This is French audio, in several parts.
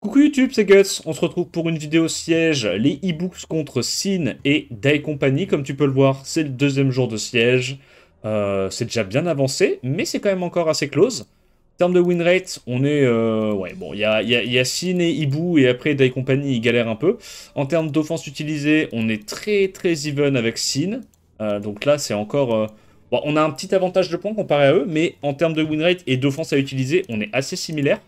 Coucou YouTube, c'est Guts. On se retrouve pour une vidéo siège, les e-books contre Sin et Dai Company. Comme tu peux le voir, c'est le deuxième jour de siège. C'est déjà bien avancé, mais c'est quand même encore assez close. En termes de win rate, on est... ouais, bon, il y a Sin et Ibu, et après Dai Company, ils galèrent un peu. En termes d'offense utilisée, on est très très even avec Sin. Donc là, c'est encore... bon, on a un petit avantage de points comparé à eux, mais en termes de win rate et d'offense à utiliser, on est assez similaires.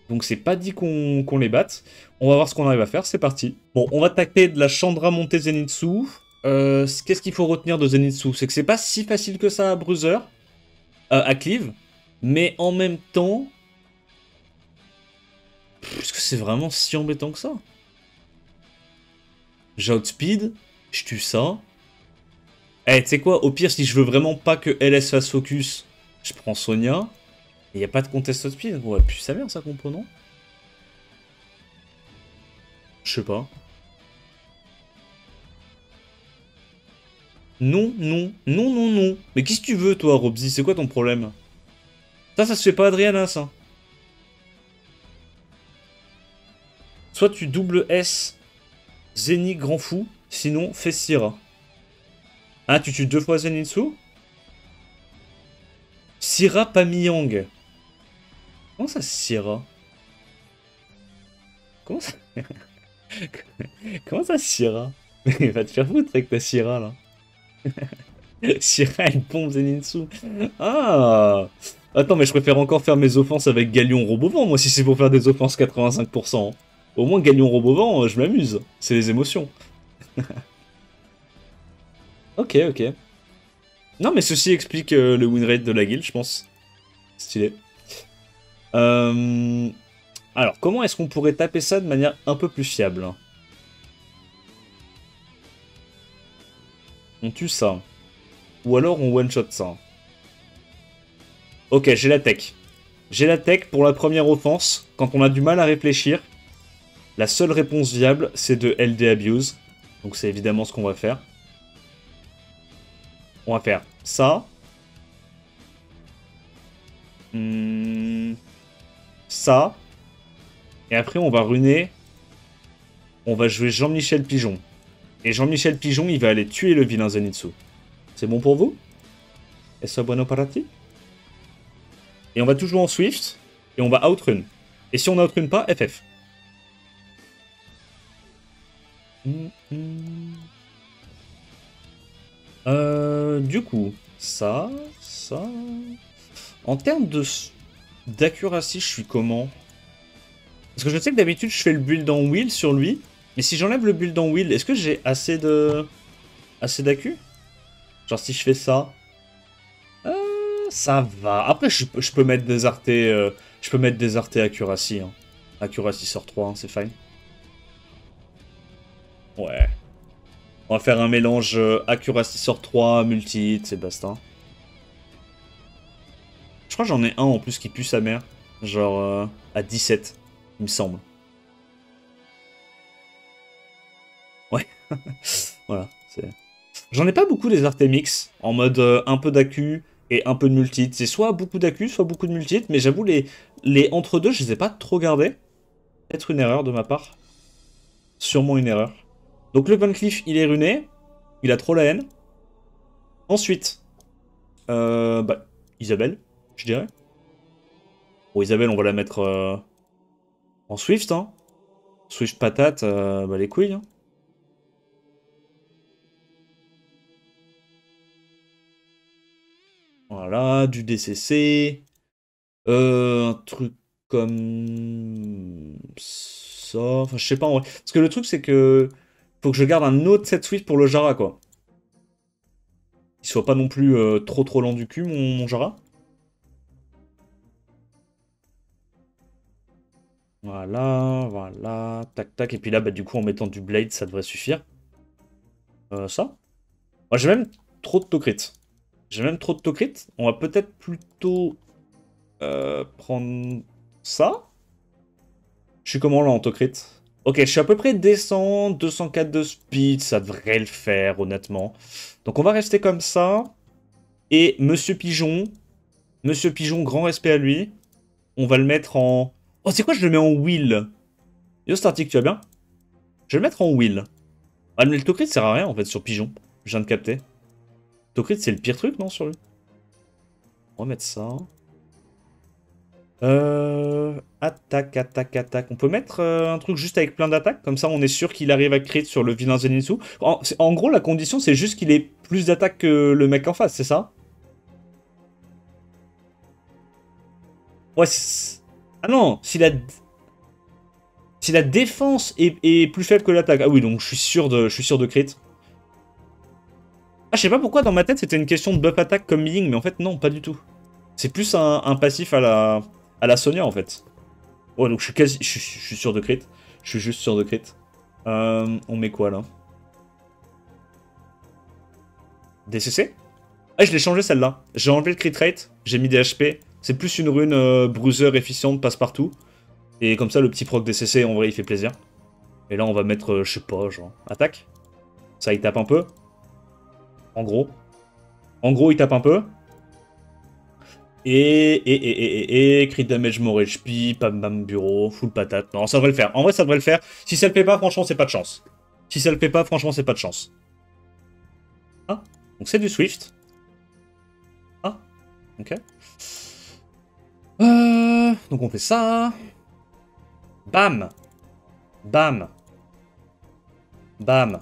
Donc c'est pas dit qu'on les batte. On va voir ce qu'on arrive à faire, c'est parti. Bon, on va taper de la Chandra montée Zenitsu. Qu'est-ce qu'il faut retenir de Zenitsu? C'est que c'est pas si facile que ça à Bruiser, à Cleave, mais en même temps... Est-ce que c'est vraiment si embêtant que ça? J'outspeed, je tue ça. Eh, tu sais quoi, au pire, si je veux vraiment pas que LS fasse focus, je prends Sonia. Il n'y a pas de contest outspeed. On va plus sa mère, ça, compo, non? Je sais pas. Non, non, non, non, non. Mais qu'est-ce que tu veux, toi, Robzy? C'est quoi ton problème? Ça se fait pas, Adriana, ça. Soit tu double S, Zeni, grand fou, sinon fais Syrah. Ah, tu tues deux fois Zenitsu? Syrah, pas Miyang. Comment ça, Syrah? Comment ça... Comment ça, Syrah? Mais va te faire foutre avec ta Syrah, là. Syrah, elle pompe Zenitsu. Ah! Attends, mais je préfère encore faire mes offenses avec Galion Robovent, moi, si c'est pour faire des offenses 85%. Au moins, Galion Robovent, je m'amuse. C'est les émotions. Ok, ok. Non, mais ceci explique le win rate de la guilde, je pense. Stylé. Alors, comment est-ce qu'on pourrait taper ça de manière un peu plus fiable? On tue ça. Ou alors on one-shot ça. Ok, j'ai la tech. J'ai la tech pour la première offense. Quand on a du mal à réfléchir, la seule réponse viable, c'est de LD Abuse. Donc c'est évidemment ce qu'on va faire. On va faire ça. Ça. Et après, on va runer. On va jouer Jean-Michel Pigeon. Et Jean-Michel Pigeon, il va aller tuer le vilain Zenitsu. C'est bon pour vous? Est-ce bueno para ti? Et on va tout jouer en Swift. Et on va outrun. Et si on outrun pas, FF. Du coup, ça. En termes d'accuracy, je suis comment? Parce que je sais que d'habitude, je fais le build en wheel sur lui. Mais si j'enlève le build en wheel, est-ce que j'ai assez d'accu? Genre si je fais ça... ça va. Après, je peux mettre des artés... je peux mettre des artés accuracy. Hein. Accuracy sur 3, hein, c'est fine. Ouais. On va faire un mélange accuracy sur 3, multi, c'est basta. Je crois que j'en ai un en plus qui pue sa mère. Genre à 17, il me semble. Ouais. Voilà, c'est... J'en ai pas beaucoup des Artemix, en mode un peu d'accu et un peu de multi. C'est soit beaucoup d'accu, soit beaucoup de multi, mais j'avoue, les entre-deux, je les ai pas trop gardés. Peut-être une erreur de ma part. Sûrement une erreur. Donc le Van Cleef, il est runé. Il a trop la haine. Ensuite, bah, Isabelle, je dirais. Bon, Isabelle, on va la mettre en Swift, hein. Swift patate, bah les couilles, hein. Voilà, du DCC. Un truc comme ça. Enfin, je sais pas en vrai. Parce que le truc, c'est que faut que je garde un autre set Swift pour le Jara, quoi. Il soit pas non plus trop lent du cul, mon Jara. Voilà, voilà, tac tac. Et puis là, bah, du coup, en mettant du Blade, ça devrait suffire. Ça. Moi, j'ai même trop de Tokrit. J'ai même trop de Tokrit. On va peut-être plutôt prendre ça. Je suis comment là en Tokrit? Ok, je suis à peu près décent, 204 de speed, ça devrait le faire honnêtement. Donc on va rester comme ça. Et Monsieur Pigeon, grand respect à lui. On va le mettre en... Oh, c'est quoi, je le mets en wheel? Yo Startic, tu vas bien? Je vais le mettre en wheel. Ah mais le Tokrit sert à rien en fait sur Pigeon. Je viens de capter. Tokrit c'est le pire truc non sur lui? On va mettre ça. Attaque, attaque, attaque. On peut mettre un truc juste avec plein d'attaques, comme ça on est sûr qu'il arrive à crit sur le vilain Zenitsu. En gros, la condition c'est juste qu'il ait plus d'attaques que le mec en face, c'est ça? Ouais, ah non, si la défense est plus faible que l'attaque. Ah oui, donc je suis sûr de crit. Ah, je sais pas pourquoi dans ma tête c'était une question de buff attaque comme Ying, mais en fait non, pas du tout. C'est plus un passif à la Sonia en fait. Ouais, donc je suis sûr de crit. Je suis juste sûr de crit. On met quoi là? DCC? Ah, je l'ai changé celle-là. J'ai enlevé le crit rate, j'ai mis des HP. C'est plus une rune bruiser efficiente, passe-partout. Et comme ça, le petit proc DCC, en vrai, il fait plaisir. Et là, on va mettre, je sais pas, genre, attaque. Ça, il tape un peu. En gros. En gros, il tape un peu. Et crit damage more HP, pam bam bureau, full patate. Non, ça devrait le faire. En vrai, ça devrait le faire. Si ça le fait pas, franchement, c'est pas de chance. Si ça le fait pas, franchement, c'est pas de chance. Ah, donc c'est du Swift. Ah, ok. Donc on fait ça. Bam. Bam. Bam.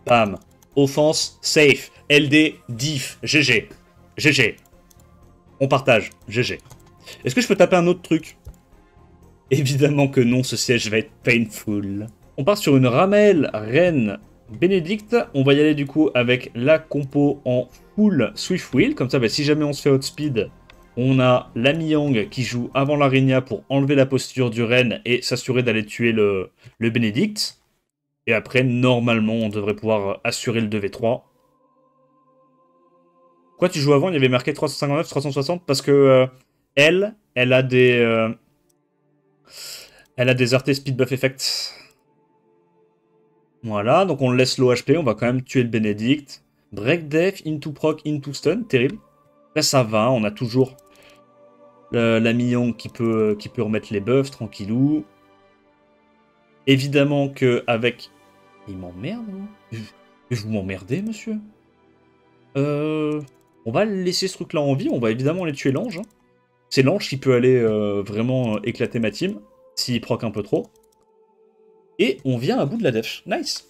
Bam. Offense, safe. LD, diff. GG. GG. On partage. GG. Est-ce que je peux taper un autre truc? Évidemment que non, ce siège va être painful. On part sur une Ramel Reine Bénédicte. On va y aller du coup avec la compo en full Swift Wheel. Comme ça, bah, si jamais on se fait outspeed, on a la Yang qui joue avant l'Arenia pour enlever la posture du Reine et s'assurer d'aller tuer le Bénédicte. Et après, normalement, on devrait pouvoir assurer le 2v3. Pourquoi tu joues avant? Il y avait marqué 359, 360 parce que elle a des RT Speed Buff Effect. Voilà, donc on le laisse low HP, on va quand même tuer le Bénédicte. Break Def, into proc, into stun, terrible. Là ça va, on a toujours la Yang qui peut remettre les buffs, tranquillou. Évidemment que avec... Il m'emmerde, hein. Vous m'emmerdez, monsieur. On va laisser ce truc-là en vie, on va évidemment aller tuer l'ange. Hein. C'est l'ange qui peut aller vraiment éclater ma team, s'il proc un peu trop. Et on vient à bout de la def. Nice.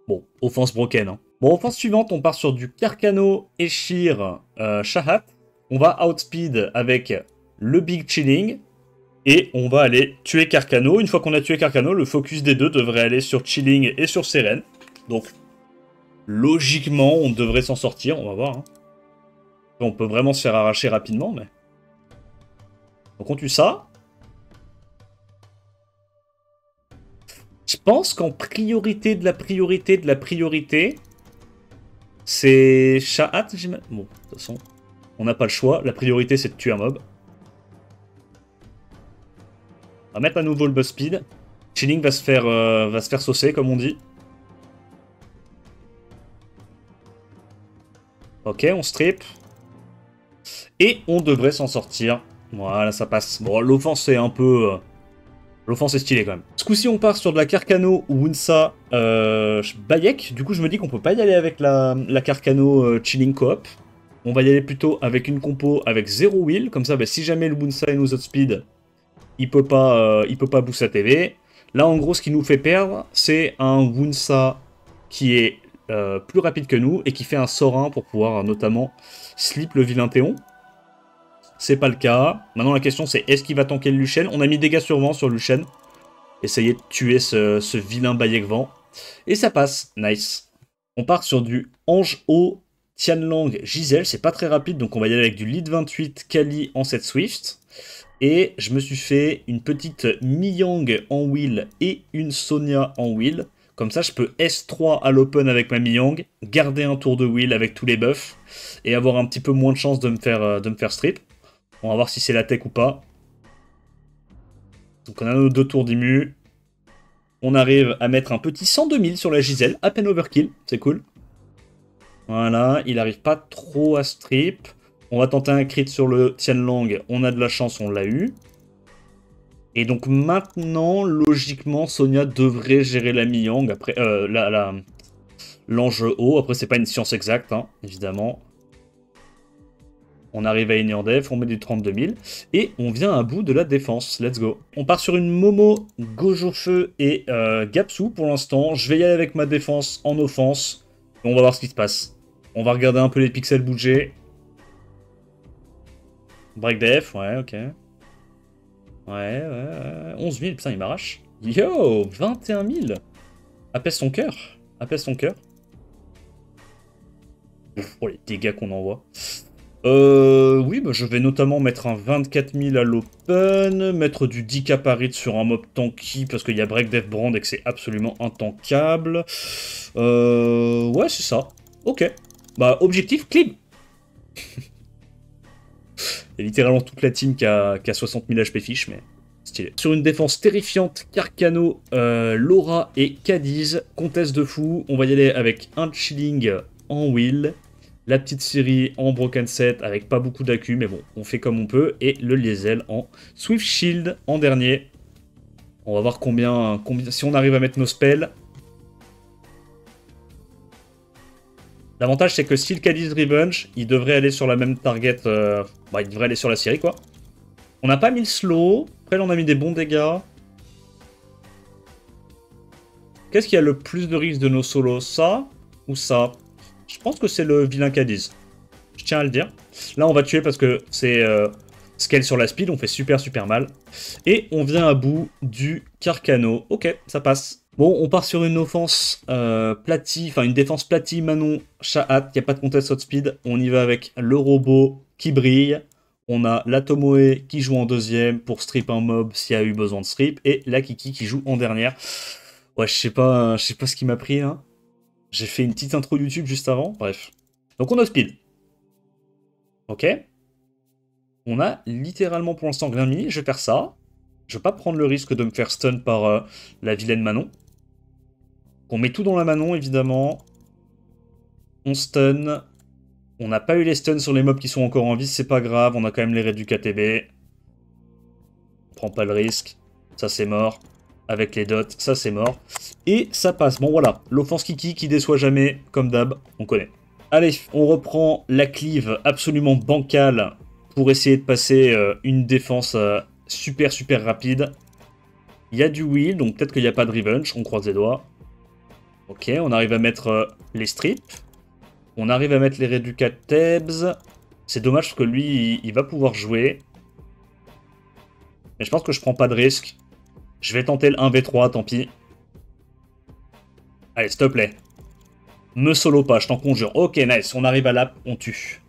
Bon, offense broken. Hein. Bon, offense suivante, on part sur du Carcano, Eshir, Shahat. On va outspeed avec le Big Chilling. Et on va aller tuer Carcano. Une fois qu'on a tué Carcano, le focus des deux devrait aller sur Chilling et sur Seren. Donc, logiquement, on devrait s'en sortir. On va voir. Hein. On peut vraiment se faire arracher rapidement, mais... Donc on tue ça. Je pense qu'en priorité de la priorité de la priorité, c'est Shahat, j'imagine. Bon, de toute façon, on n'a pas le choix. La priorité, c'est de tuer un mob. On va mettre à nouveau le buzz speed. Chilling va se faire saucer, comme on dit. Ok, on strip. Et on devrait s'en sortir. Voilà, ça passe. Bon, l'offense est un peu... L'offense est stylée quand même. Ce coup-ci, on part sur de la Carcano Wunsa Bayek. Du coup, je me dis qu'on peut pas y aller avec la Carcano Chilling Coop. On va y aller plutôt avec une compo avec 0 wheel. Comme ça, bah, si jamais le Wunsa nous outspeed, il peut pas boost sa TV. Là, en gros, ce qui nous fait perdre, c'est un Wunsa qui est plus rapide que nous et qui fait un Sorin pour pouvoir notamment slip le vilain Théon. C'est pas le cas. Maintenant, la question, c'est est-ce qu'il va tanker le Luchen? On a mis dégâts sur vent sur Luchen. Essayer de tuer ce vilain Bayek vent. Et ça passe. Nice. On part sur du Ange O, Tianlang, Giselle. C'est pas très rapide, donc on va y aller avec du lead 28, Kali en 7 Swift. Et je me suis fait une petite Mi-Yang en wheel et une Sonia en wheel. Comme ça, je peux S3 à l'open avec ma Mi-Yang, garder un tour de wheel avec tous les buffs, et avoir un petit peu moins de chance de me faire strip. On va voir si c'est la tech ou pas. Donc on a nos 2 tours d'immu. On arrive à mettre un petit 102 000 sur la Giselle, à peine overkill, c'est cool. Voilà, il arrive pas trop à strip. On va tenter un crit sur le Tianlang, on a de la chance, on l'a eu. Et donc maintenant, logiquement, Sonia devrait gérer la Mi-Yang, après, l'ange haut. Après, c'est pas une science exacte, hein, évidemment. On arrive à Ignore Def, on met du 32 000. Et on vient à bout de la défense. Let's go. On part sur une Momo, Gojo Feu et Gapsu pour l'instant. Je vais y aller avec ma défense en offense. Et on va voir ce qui se passe. On va regarder un peu les pixels bouger. Break def, ouais, ok. Ouais. 11 000, putain, il m'arrache. Yo, 21 000. Apaise ton cœur. Apaise ton cœur. Oh, les dégâts qu'on envoie. Oui, bah, je vais notamment mettre un 24 000 à l'open, mettre du 10k par hit sur un mob tanky parce qu'il y a Break Death Brand et que c'est absolument intankable. Ouais, c'est ça. Ok. Bah, objectif, clean. Il y a littéralement toute la team qui a 60 000 HP fiche, mais stylé. Sur une défense terrifiante, Carcano, Laura et Cadiz, comtesse de fou. On va y aller avec un chilling en will. La petite série en Broken Set avec pas beaucoup d'accu, mais bon, on fait comme on peut. Et le Liesel en Swift Shield en dernier. On va voir combien si on arrive à mettre nos spells. L'avantage, c'est que si le Cadiz Revenge, il devrait aller sur la même target. Bah, il devrait aller sur la série, quoi. On n'a pas mis le slow. Après, on a mis des bons dégâts. Qu'est-ce qui a le plus de risque de nos solos? Ça ou ça? Je pense que c'est le vilain Cadiz. Je tiens à le dire. Là, on va tuer parce que c'est scale sur la speed. On fait super mal. Et on vient à bout du Carcano. Ok, ça passe. Bon, on part sur une offense platy, enfin une défense platy, Manon, Shahat. Il n'y a pas de contest outspeed. On y va avec le robot qui brille. On a la Tomoe qui joue en deuxième pour strip un mob s'il y a eu besoin de strip. Et la Kiki qui joue en dernière. Ouais, je sais pas ce qui m'a pris, hein. J'ai fait une petite intro YouTube juste avant, bref. Donc on a speed. Ok. On a littéralement pour l'instant rien mis, je vais faire ça. Je vais pas prendre le risque de me faire stun par la vilaine Manon. On met tout dans la Manon, évidemment. On stun. On n'a pas eu les stuns sur les mobs qui sont encore en vie, c'est pas grave, on a quand même les raids du KTB. On prend pas le risque. Ça c'est mort. Avec les dots, ça c'est mort. Et ça passe. Bon voilà, l'offense Kiki qui déçoit jamais, comme d'hab, on connaît. Allez, on reprend la cleave absolument bancale pour essayer de passer une défense super rapide. Il y a du wheel, donc peut-être qu'il n'y a pas de revenge, on croise les doigts. Ok, on arrive à mettre les strips. On arrive à mettre les réducats Tebs. C'est dommage parce que lui, il va pouvoir jouer. Mais je pense que je prends pas de risque. Je vais tenter le 1v3, tant pis. Allez, s'il te plaît. Me solo pas, je t'en conjure. Ok, nice, on arrive à l'app, on tue.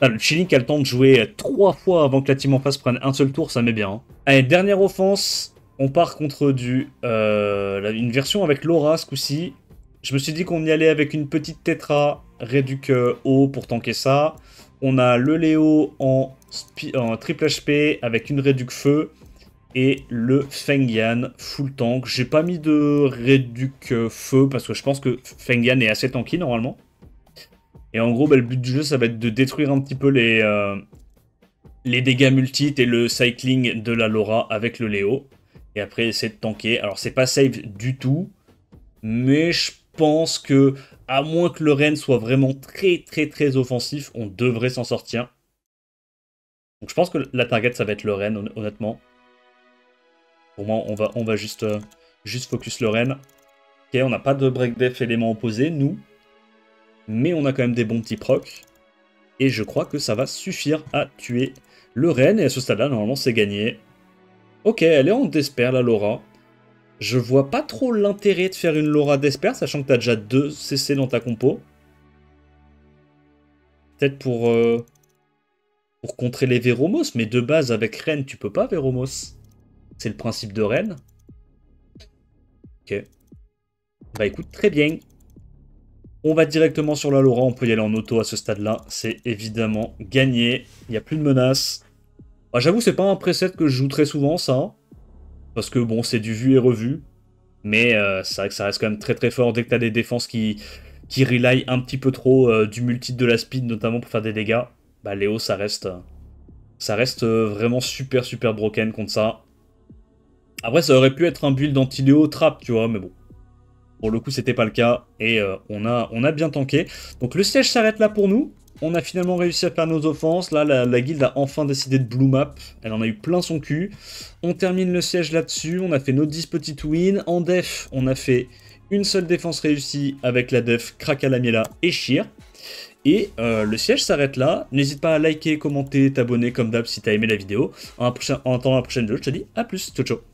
Ah, le chilling a le temps de jouer 3 fois avant que la team en face prenne un seul tour, ça met bien. Hein. Allez, dernière offense. On part contre une version avec Laura ce coup-ci. Je me suis dit qu'on y allait avec une petite Tetra réduc haut pour tanker ça. On a le Léo en triple HP avec une réduc feu. Et le Fengyan full tank. J'ai pas mis de réduc feu parce que je pense que Fengyan est assez tanky normalement. Et en gros, bah, le but du jeu, ça va être de détruire un petit peu les dégâts multit et le cycling de la Laura avec le Léo. Et après, essayer de tanker. Alors, c'est pas safe du tout. Mais je pense que, à moins que le Ren soit vraiment très offensif, on devrait s'en sortir. Donc je pense que la target, ça va être le Ren, honnêtement. Pour moi, on va juste focus le Ren. Ok, on n'a pas de break def élément opposé, nous. Mais on a quand même des bons petits procs. Et je crois que ça va suffire à tuer le Ren. Et à ce stade-là, normalement, c'est gagné. Ok, elle est en Desper, la Laura. Je vois pas trop l'intérêt de faire une Laura Desper, sachant que t'as déjà 2 CC dans ta compo. Peut-être pour contrer les Véromos, mais de base, avec Ren, tu peux pas Véromos. C'est le principe de Ren. Ok. Bah écoute, très bien. On va directement sur la Laura, on peut y aller en auto à ce stade-là. C'est évidemment gagné. Il n'y a plus de menace. Bah, j'avoue, c'est pas un preset que je joue très souvent, ça. Parce que bon, c'est du vu et revu. Mais c'est vrai que ça reste quand même très fort dès que tu as des défenses qui rely un petit peu trop du multi de la speed, notamment pour faire des dégâts. Bah Léo, ça reste vraiment super broken contre ça. Après, ça aurait pu être un build anti-Léo trap, tu vois, mais bon. Pour le coup, c'était pas le cas, et on a bien tanké. Donc le siège s'arrête là pour nous. On a finalement réussi à faire nos offenses. Là, la guilde a enfin décidé de blue map. Elle en a eu plein son cul. On termine le siège là-dessus. On a fait nos 10 petites wins. En def, on a fait une seule défense réussie avec la def Krakalamiela et Shir. Et le siège s'arrête là. N'hésite pas à liker, commenter, t'abonner comme d'hab si t'as aimé la vidéo. En attendant la prochaine vidéo, je te dis à plus. Ciao, ciao.